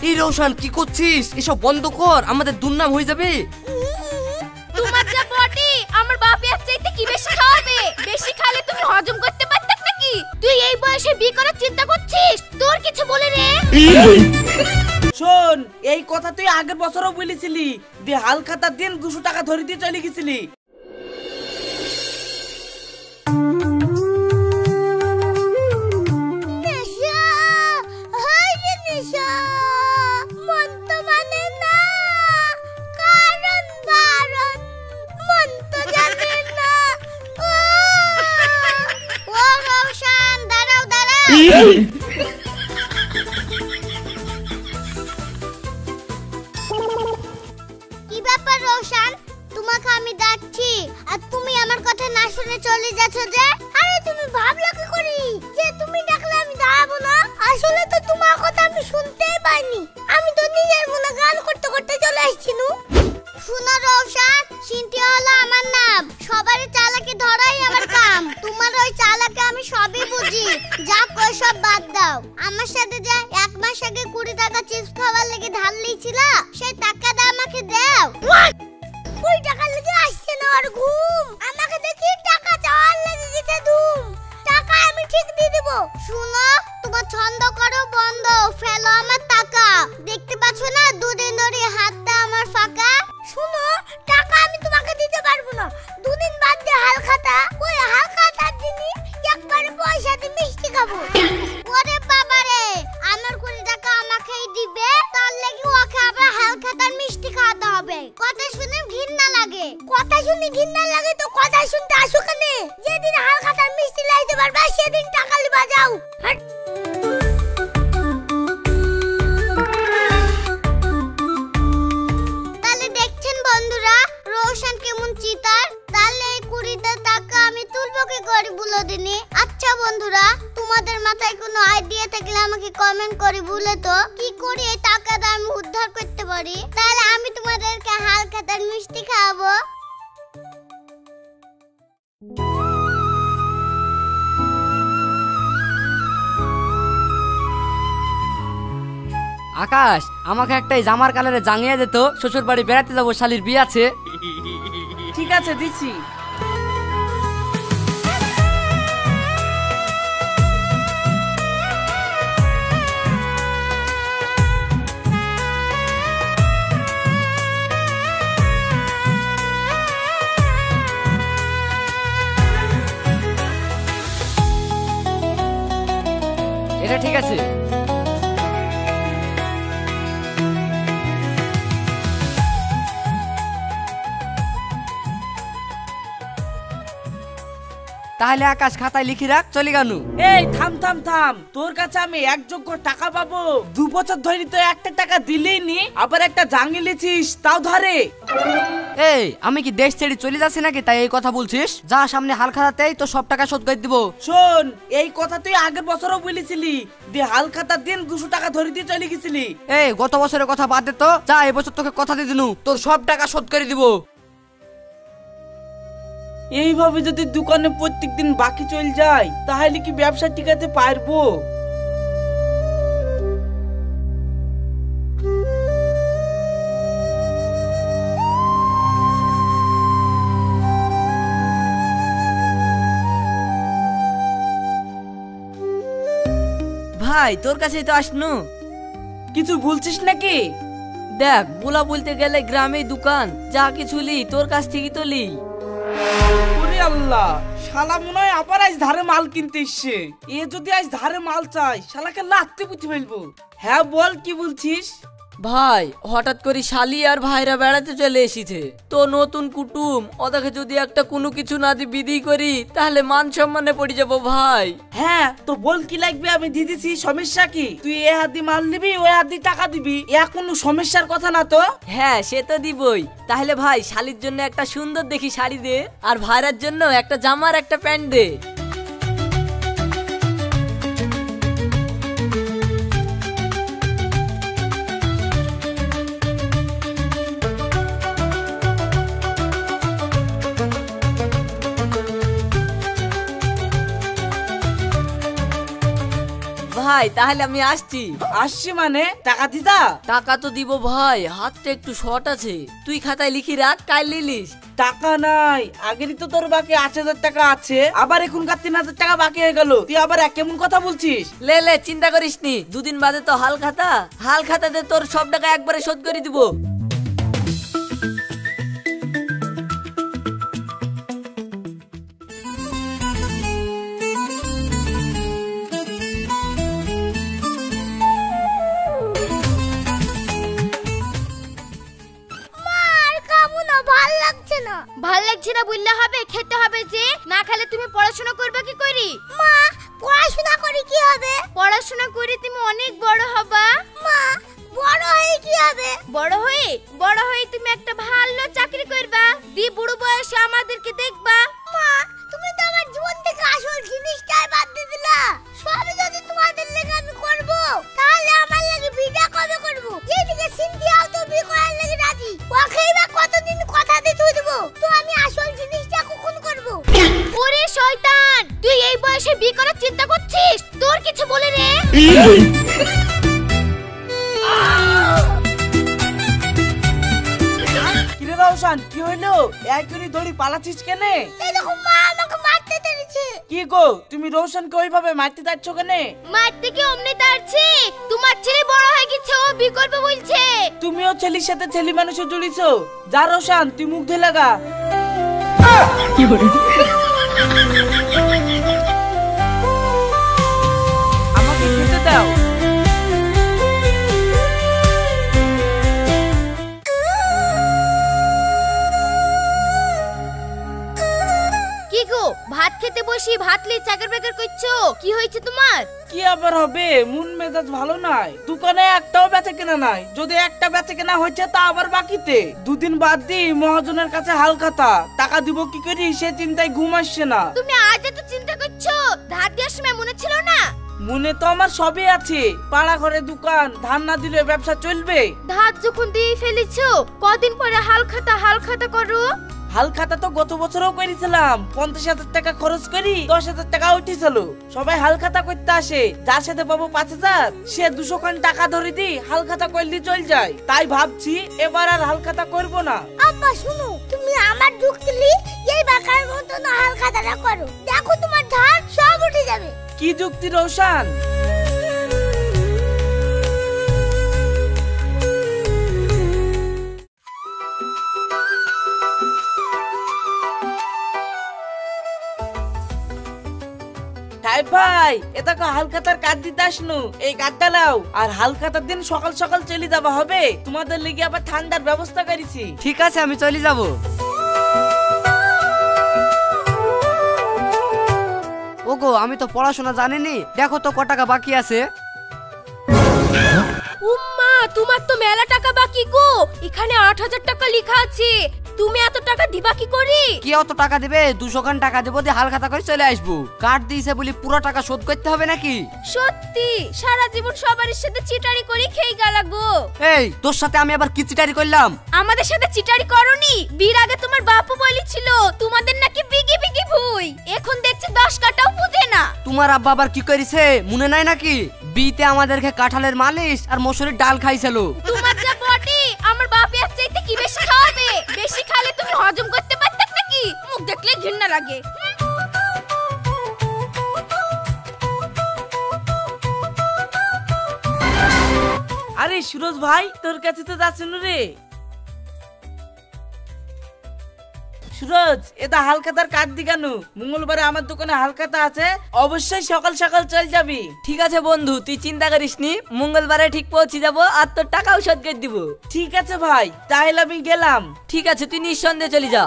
এই রোশন কি করছিস? এসব বন্ধ কর, আমাদের দুর্নাম হয়ে যাবে। তোমার যা বডি, আমার বাপ এর চাইতে কি বেশি খাবে? বেশি খেলে তুমি হজম করতে পারতে নাকি? তুই এই বয়সে বিয়ে করার চিন্তা করছিস? তোর কিছু বলে রে? শোন, এই কথা তুই আগের বছরও বলেছিলি, দিয়ে হালখাতার দিন 200 টাকা ধরে দিয়ে চলে গেছিলি। কি ব্যাপার রোশন, তোমাকে আমি ডাকছি আর তুমি আমার কথা না শুনে চলে যাচ্ছ যে? আরে তুমি ভাবলা কি করি যে তুমি ডাকলে আমি দাঁড়াবো না? আসলে তো তোমার কথা আমি শুনতেই পাইনি, আমি তো নিজের মনে গান করতে করতে চলে আসছি। শুনো রোশন, চিন্তি হলো আমার নাম, সবার চালাকি ধরাই আমার কাম। তোমার ওই চালাকি আমি সবই বুঝি, যা কই সব বাদ দাও। আমার সাথে যা 1 মাস আগে 20 টাকা চিপস খাওয়ার লেগে ধার লিয়েছিল, সেই টাকাটা আমাকে দাও। 20 টাকা লেগে আসছে না আর ঘুম, আমাকে দেখি টাকা চাওয়ার লেগে গেছে ধুম। টাকা আমি ঠিক দিয়ে দেব। শুনো, তোমার ছন্দ করো বন্ধ, ফেলো আমার টাকা। দেখতে পাচ্ছ না দুদিন ধরে হাতটা আমার ফাঁকা। শুনো, টাকা আমি তোমাকে দিতে পারবো না, 2 দিন বাদ দিয়ে হালখাতা, ওই হালখাতার দিনই একবারে পয়সা দিয়ে মিষ্টি খাবো। ওরে বাবা রে, আমার 20 টাকা আমাকেই দিবে, তার লাগি ওকে আবার হালখাতার মিষ্টি খাওয়াতে হবে। কথা শুনে ঘৃণা লাগে, কথা শুনে ঘৃণা লাগে তো কথা শুনতে আসো কেন? যেদিন হালখাতার মিষ্টি লাইতে পারবা সেদিন টাকা লিবা যাও। তাহলে দেখছেন বন্ধুরা রোশন কেমন চিতার? তাহলে এই 20 টাকা আমি তুলবো কি করে বলে দিনি? আচ্ছা বন্ধুরা, তোমাদের মাথায় কোনো আইডিয়া থাকলে আমাকে কমেন্ট করে বলে তো কি করে এই টাকাটা আমি উদ্ধার করতে পারি, তাহলে আমি তোমাদেরকে হালখাতার মিষ্টি খাওয়াবো। আকাশ, আমাকে একটা জামার কালারে জাঙিয়ে দে তো, শ্বশুর বাড়ি বেড়াতে যাবো, শালির বিয়ে আছে। ঠিক আছে, দিচ্ছি। এটা ঠিক আছে। তাহলে আকাশ খাতায় লিখে রাখ, চলে গানু। এই থাম থাম থাম, তোর কাছে আমি 1 যোগ্য টাকা পাবো? 2 বছর ধরে তো 1 টাকা দিলেই নি, আবার একটা জাঙ্গি লিছিস তাও ধরে। এই আমি কি দেশ ছেড়ে চলে যাচ্ছি নাকি তাই এই কথা বলছিস? যা সামনে হালখাতাতেই তো সব টাকা শোধ করে দিব। শোন, এই কথা তুই আগের বছরও বলেছিলি, দিয়ে হালখাতার দিন 200 টাকা ধরে দিয়ে চলে গেছিলি। এই গত বছরের কথা বাদ দে তো, যা এবছর তোকে কথা দিয়ে দিনু, তোর সব টাকা শোধ করে দিব। এইভাবে যদি দোকানে প্রত্যেকদিন বাকি চল যায় তাহলে কি ব্যবসা টিকাতে পারবো? ভাই তোর কাছেই তো আসনু, কিছু বলছিস নাকি? দেখ বুলা বলতে গেলে গ্রামে দোকান, যা কিছু লি তোর কাছ থেকে তো লি। ওরে আল্লাহ, শালা মনে হয় আবার আজ ধারে মাল কিনতে এসছে। এ যদি আজ ধারে মাল চাই, শালাকে লাত্তে পুঁতে ফেলবো। হ্যাঁ বল, কি বলছিস? ভাই হঠাৎ করে শালি আর ভাইরা বেড়াতে চলে এসেছে তো, নতুন কুটুম, ওদেরকে যদি একটা কোনো কিছু না দিয়ে বিধি করি তাহলে মান সম্মানে পড়ে যাবো ভাই। হ্যাঁ তো বল কি লাগবে, আমি দিয়ে দিচ্ছি, সমস্যা কি? তুই এ হাত দিয়ে মাল নিবি, ওই হাত দিয়ে টাকা দিবি, এ কোনো সমস্যার কথা না তো। হ্যাঁ সে তো দিবই। তাহলে ভাই শালির জন্য একটা সুন্দর দেখি শাড়ি দে, আর ভাইরার জন্য একটা জামা আর একটা প্যান্ট দে। ভাই, তাহলে আমি আসছি। আসছি মানে টাকা দিতা? টাকা তো দিব ভাই, হাতটা একটু শর্ট আছে। তুই খাতায় লিখি রাখ, কাল লিলিস। টাকা নাই, আগেরই তো তোর বাকি 8,000 টাকা আছে, আবার এখনকার 3,000 টাকা বাকি হয়ে গেল। তুই আবার কেমন কথা বলছিস? লে লে, চিন্তা করিস নি, দুদিন বাদে তো হাল খাতাতে তোর সব টাকা একবারে শোধ করে দিব। আর খাবো না, ভাল লাগছে না। ভাল লাগছে না বললে হবে, খেতে হবে যে। না খেলে তুমি পড়াশোনা করবে কি করি? মা, পড়াশোনা করে কি হবে? পড়াশোনা করে তুমি অনেক বড় হবা। মা, বড় হয়ে কি হবে? বড় হয়ে তুমি একটা ভালো চাকরি করবা, দি বুড়ো বয়সে আমাদেরকে দেখবা। মা, তুমি তো আমার জীবন থেকে আসল জিনিসটাই বাদ দিয়ে দিলা। সবই যদি তোমাদের লেগে আমি করব, তাহলে আমার লাগে বিটা কবে করব? এদিকে সিন্ধিয়াও তো বিয়ে করার লাগে রাজি। ওকেই বা কতদিন কথা দিয়ে তুই দেব, তো আমি আসল জিনিসটা কখন করব? ওরে শয়তান, তুই এই বয়সে বিয়ে করার চিন্তা করছিস? তোর কিছু বলে রে? কিরে রওশন, কি হইলো? একজনই দড়ি পালাচ্ছিস কেনে? এই দেখো মা আমাকে মারতে ধরেছে। কি গো, তুমি রওশনকে ওইভাবে মারতে যাচ্ছ কেনে? মারতে কি অমনি তারছে? তোমার ছেলে বড় হয়ে গেছে, ও বিয়ে করবে বলছে। তুমিও ছেলের সাথে ছেলে মানুষে জড়িছো। যা রওশন, তুই মুখ ধুয়ে লাগা। আমাকে খেতে দাও। কি গো, ভাত খেতে বসি ভাত লে চাকর বেকার করছো, কি হয়েছে তোমার? কি আবার হবে, মন মেজাজ ভালো নাই। দোকানে একটাও বেচা কেনা নাই। যদি একটা বেচা কেনা হয়েছে তা আবার বাকিতে। দুদিন বাদ দি মহাজনের কাছে হাল খাতা, টাকা দিব কি করি সে চিন্তায় ঘুম আসছে না। তুমি আজ এত চিন্তা করছো, ধার দেওয়ার সময় মনে ছিল না? মনে তো আমার সবই আছে, পাড়া ঘরে দোকান, ধান না দিলে ব্যবসা চলবে। ধার যখন দিয়ে ফেলেছো, কদিন পরে হাল খাতা করো। হাল খাতা তো গত বছরও করেছিলাম। 50,000 টাকা খরচ করি, 10,000 টাকা উঠেছিল। সবাই হাল খাতা করতে আসে, যার সাথে পাবো 5,000 সে 200 খান টাকা ধরে দি হাল খাতা করলে চল যায়। তাই ভাবছি এবার আর হাল খাতা করবো না। আব্বা শুনো, তুমি আমার যুক্তিলি এই বাকার মতো না হাল খাতাটা করো, দেখো তোমার ধার সব উঠে যাবে। কি যুক্তি রওশন? সাহেব ভাই, এটা হালখাতার কাজ দিতে আসনু, এই কাঠটা লাও। আর হালখাতার দিন সকাল সকাল চলে যাবা হবে, তোমাদের লিগে আবার ঠান্ডার ব্যবস্থা করেছি। ঠিক আছে, আমি চলে যাব। ওগো, আমি তো পড়াশোনা জানিনি, দেখো তো ক টাকা বাকি আছে। উম্মা, তোমার তো মেলা টাকা বাকি গো। এখানে 8,000 টাকা লেখা আছে, তুমি এত টাকা দিবা কি করি? কি অত টাকা দেবে? 200 খান টাকা দেবো, দিয়ে হাল খাতা করে চলে আসবো। কার্ড দিয়েছে বলি পুরো টাকা শোধ করতে হবে নাকি? সত্যি সারা জীবন সবার সাথে চিটারি করে খেয়ে গেলা গো। এই, তোর সাথে আমি আবার কি চিটারি করলাম? আমাদের সাথে চিটারি করনি? বিয়ের আগে তোমার বাপু বলেছিল তোমাদের নাকি বিগি বিগি ভুই। এখন দেখছি 10 কাটাও বুঝে না। তোমার আব্বা আবার কি করেছে মনে নাই নাকি? বিতে আমাদেরকে কাঁঠালের মালিশ আর মসুরির ডাল খাইছিল। তোমার যা বডি, আমার বাপ এর চাইতে কি বেশি খাওয়াবে? বেশি খালে তুমি হজম করতে পারতে নাকি? মুখ দেখলে ঘৃণা লাগে। আরে সুরজ ভাই, তোর কাছে তো যাচ্ছিল রে। সুরজ, এটা হালখাতার কার্ড দি কেন? মঙ্গলবারে আমার দোকানে হালখাতা আছে, অবশ্যই সকাল সকাল চল যাবি। ঠিক আছে বন্ধু, তুই চিন্তা করিস নি, মঙ্গলবারে ঠিক পৌঁছে যাবো আর তোর টাকাও শোধ করে দিব। ঠিক আছে ভাই, তাহলে আমি গেলাম। ঠিক আছে, তুই নিঃসন্দেহে চলে যা।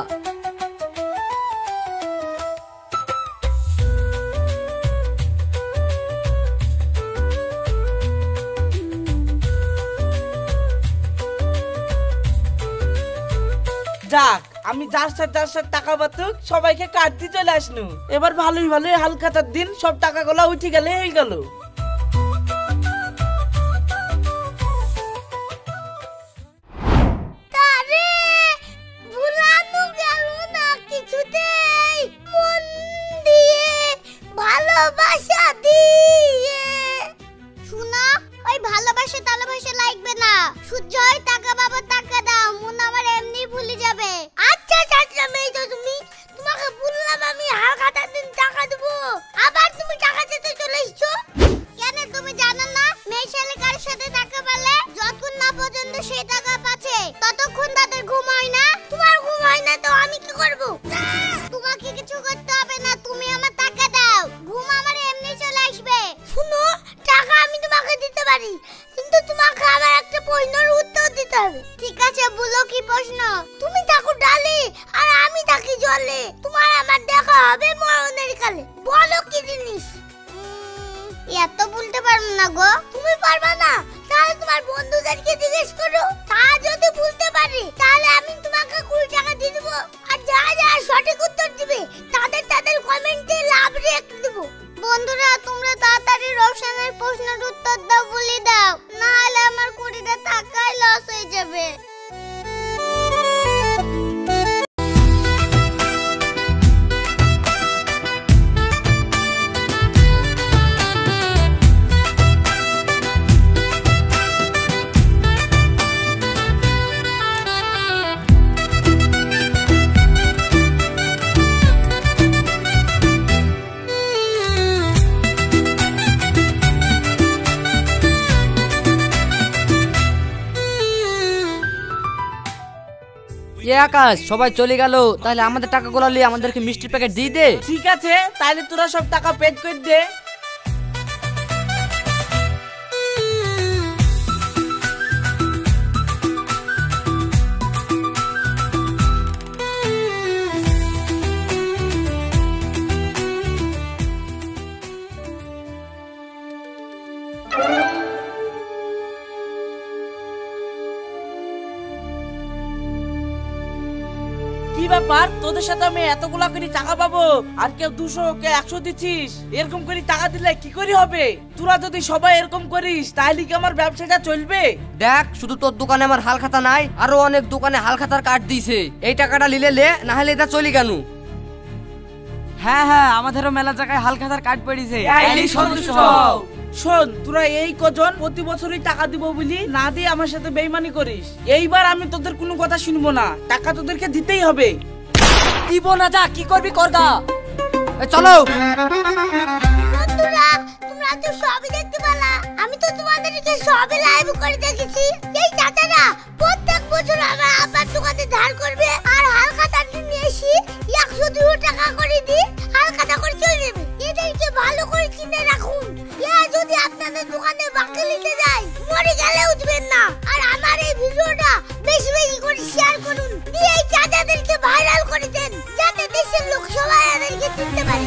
যাক, আমি যার সাথে টাকা বাতুক সবাইকে কার্ড দিয়ে চলে আসনু। এবার ভালোই ভালোই হালখাতার দিন সব টাকাগুলো উঠে গেলে হয়ে গেল। তারে ভুলানো গেল না কিছুতেই, মন দিয়ে ভালোবাসা দিয়ে হবে মরণের কালে। বলো কি জিনিস? এত বলতে পারবো না গো। তুমি পারবা না? তাহলে তোমার বন্ধুদেরকে জিজ্ঞেস করো। তা যদি বলতে পারি তাহলে আমি তোমাকে 20 টাকা দিয়ে দেবো। আর যারা সঠিক উত্তর দিবে তাদের কমেন্টে লাভ রেখে দেবো। বন্ধুরা তোমরা তাড়াতাড়ি রওশনের প্রশ্নের উত্তর দাও, বলে দাও, না হলে আমার 20 টাকাই লস হয়ে যাবে। আকাশ সবাই চলে গেল, তাহলে আমাদের টাকাগুলো নিয়ে আমাদেরকে মিষ্টির প্যাকেট দিয়ে দে। ঠিক আছে, তাহলে তোরা সব টাকা পেড করে দে। কি ব্যাপার, তোদের সাথে আমি এতগুলা করে টাকা পাবো আর কেউ 200 কে 100 দিচ্ছিস? এরকম করে টাকা দিলে কি করে হবে? তোরা যদি সবাই এরকম করিস তাহলে কি আমার ব্যবসাটা চলবে? দেখ, শুধু তোর দোকানে আমার হাল খাতা নাই, আরো অনেক দোকানে হাল খাতার কার্ড দিয়েছে। এই টাকাটা নিলে লে, না হলে এটা চলি কেন? হ্যাঁ হ্যাঁ, আমাদেরও মেলা জায়গায় হাল খাতার কার্ড পড়েছে। শোন, তোরা এই কজন প্রতি বছরই টাকা দিব বলি না দিয়ে আমার সাথে বেইমানি করিস। এইবার আমি তোদের কোনো কথা শুনবো না, টাকা তোদেরকে দিতেই হবে। দিব না, যা কি করবি করগা। চলো। বন্ধুরা তোমরা তো সবই দেখতে পেলা, আমি তো তোমাদেরকে সবই লাইভ করে দেখেছি। এই চাচারা প্রত্যেক বছর আমার আব্বার দোকানে ধার করবে আর হাল খাতা নিয়ে এসে 100 টাকা করে দিয়ে হাল খাতা করে চলে যাবে। এদেরকে ভালো করে চিনে রাখুন, যদি আপনাদের দোকানে বাকি নিতে যায় মরে গেলে উঠবেন না। আর আমার এই ভিডিওটা বেশি বেশি করে শেয়ার করুন, দিয়ে এই চাচাদেরকে ভাইরাল করে দেন, যাতে দেশের লোক সবাই এদেরকে চিনতে পারে।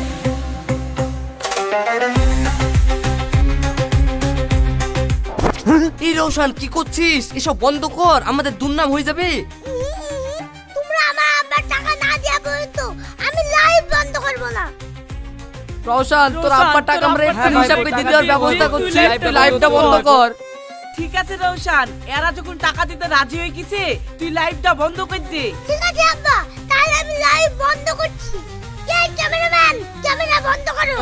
এই রোশন, কি করছিস? এসব বন্ধ কর, আমাদের দুর্নাম হয়ে যাবে। তোমরা আমার আব্বার টাকা না দেয়া পর্যন্ত আমি লাইভ বন্ধ করব না। রোশন, তোর আব্বার টাকা আমরা একটু হ্যাঁ, হিসাব ভাই, করে টাকা দেওয়ার দিয়ে ব্যবস্থা তুই করছি, লাইভটা তুই লাইভটা বন্ধ বন্ধ কর। কর। ঠিক আছে রৌশান, এরা যখন টাকা দিতে রাজি হয়ে গেছে তুই লাইভটা বন্ধ করে দে। ঠিক আছে আব্বা, তাহলে আমি লাইভ বন্ধ করছি। এই ক্যামেরাম্যান, ক্যামেরা বন্ধ করো।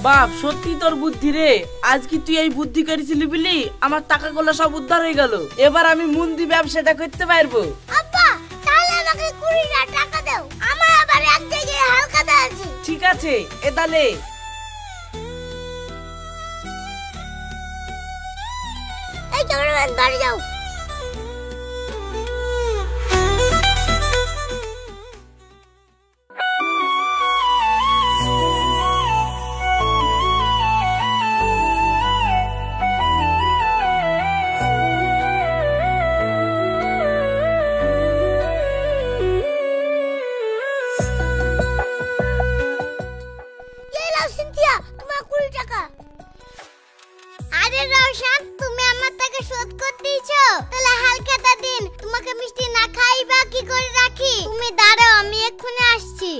বাপ, সত্যি তোর বুদ্ধি রে। আজ কি তুই এই বুদ্ধি করেছিলি বলি আমার টাকাগুলো সব উদ্ধার হয়ে গেল। এবার আমি মন দিয়ে ব্যবসাটা করতে পারবো। আব্বা, তাহলে আমাকে 20 টাকা দাও, আমার আবার এক জায়গায় হালকা দা আছে। ঠিক আছে, এ তাহলে এই ক্যামেরাম্যান বাড়ি যাও। সিনথিয়া, তোমার 20 টাকা। আরে রওশন, তুমি আমার টাকা শোধ করতে দিছো, তাহলে হালখাতা দিন। তোমাকে মিষ্টি না খাইবা কি করে রাখি? তুমি দাঁড়াও, আমি এক্ষুনি আসছি।